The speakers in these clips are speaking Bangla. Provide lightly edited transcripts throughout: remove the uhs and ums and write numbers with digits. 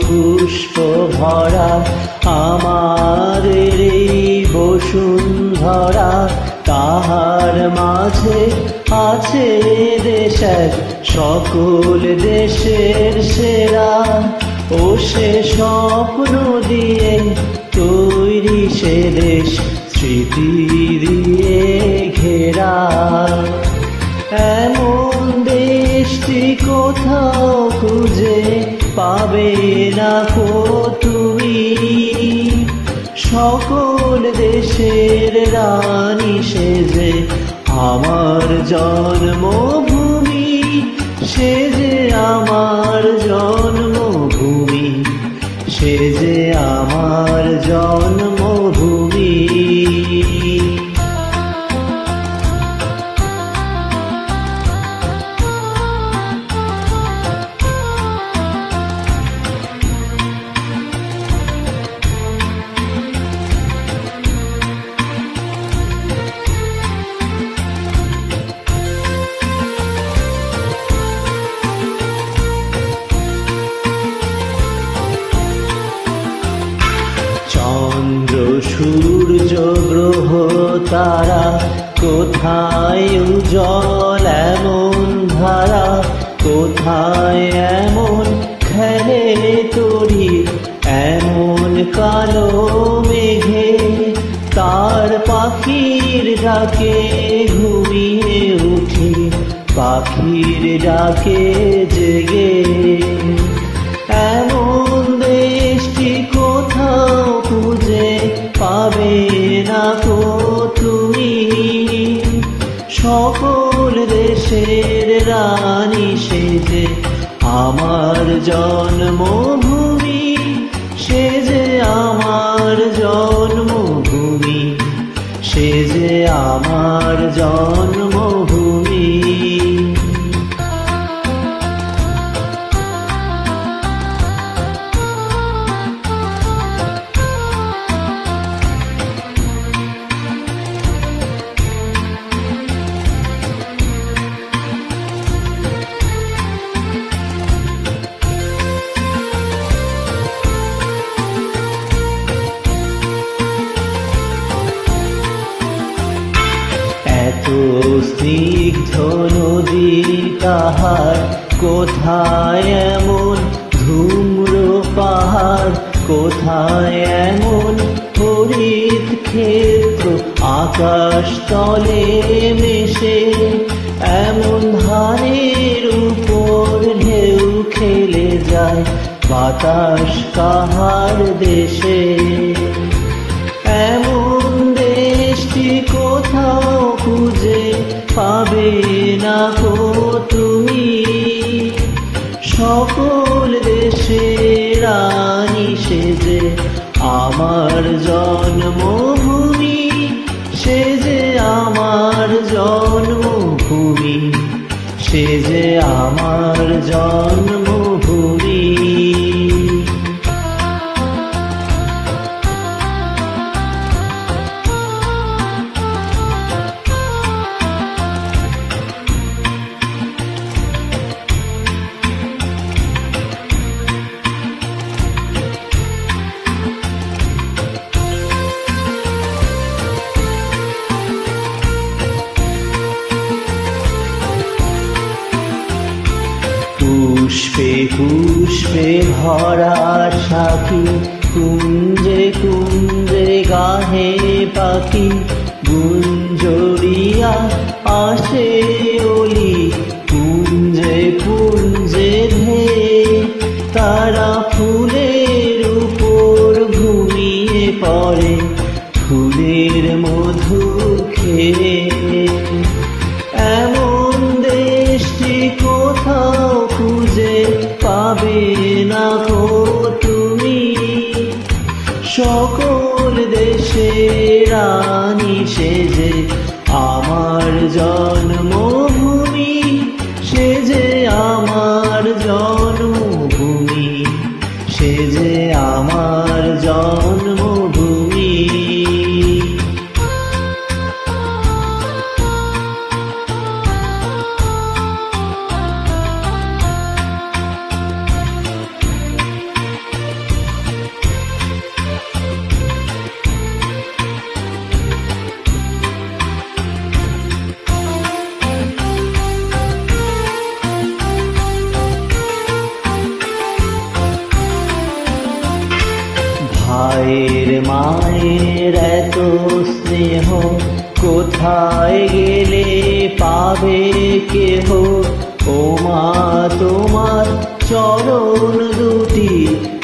পুষ্প ভরা আমাদের এই বসুন্ধরা, তাহার মাঝে আছে দেশ এক সকল দেশের সেরা। ও সে স্বপ্ন দিয়ে তৈরি সে দেশ স্মৃতি দিয়ে ঘেরা। এমন দেশটি কোথাও খুঁজে পাবে না কো তুমি, সকল দেশের রানী সেজে আমার জন্মভূমি, সে যে আমার জন্মভূমি, সে যে আমার জন্মভূমি। চন্দ্র সূর্য গ্রহ তারা কোথায় উজ্জ্বল এমন ধারা, কোথায় এমন খেলে তরি এমন কালো মেঘে, তার পাখির ডাকে ঘুমিয়ে উঠি পাখির ডাকে জেগে। এমন দেশটি কোথাও খুঁজে পাবে না কো তুমি, সকল দেশের রানী সেজে আমার জন্মভূমি, সে যে আমার জন্মভূমি, সে যে আমার জন্মভূমি। এত স্নিগ্ধ নদী তাহার, কোথায় এমন ধূম্র পাহাড়, কোথায় এমন হরিত ক্ষেত্র আকাশ তলে মেশে, এমন ধারের উপর ঢেউ খেলে যায় বাতাস কাহার দেশে। এমন দেশটি কোথাও খুঁজে পাবে না কো তুমি, সকল দেশের রানী সেজে আমার জন্মভূমি, সে যে আমার জন্মভূমি, সে যে আমার জন্মভূমি। পুষ্পে পুষ্পে ভরা সাথী, কুঞ্জে কুঞ্জে গাহে পাখি, গুঞ্জরিয়া আসে ওলি কুঞ্জে কুঞ্জে ধেয়ে, তারা ফুলের উপর ঘুমিয়ে পড়ে ফুলের মধু খেয়ে। এমন দেশটি কোথাও খুঁজে পাবে না কো তুমি, সকল দেশের রানী সেজে আমার জন্মভূমি, সে যে আমার জন্মভূমি, ভাইয়ের মায়ের এত স্নেহ কোথায় গেলে পাবে কেহ। ও মা তোমার চরণ দুটি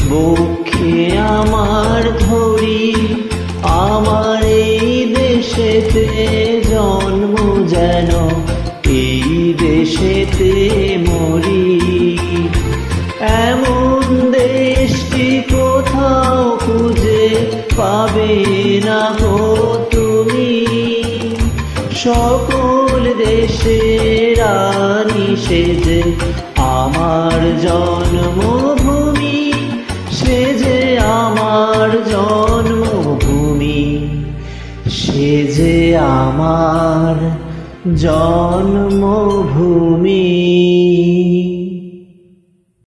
বক্ষে আমার ধরি, আমার এই দেশেতে জন্ম যেন এই দেশেতে মরি। এমন দেশটি কোথাও খুঁজে পাবে না গো তুমি, সকল দেশের রানী সেজে আমার জন্মভূমি, সেজে আমার জন্মভূমি, সেজে আমার জন্মভূমি।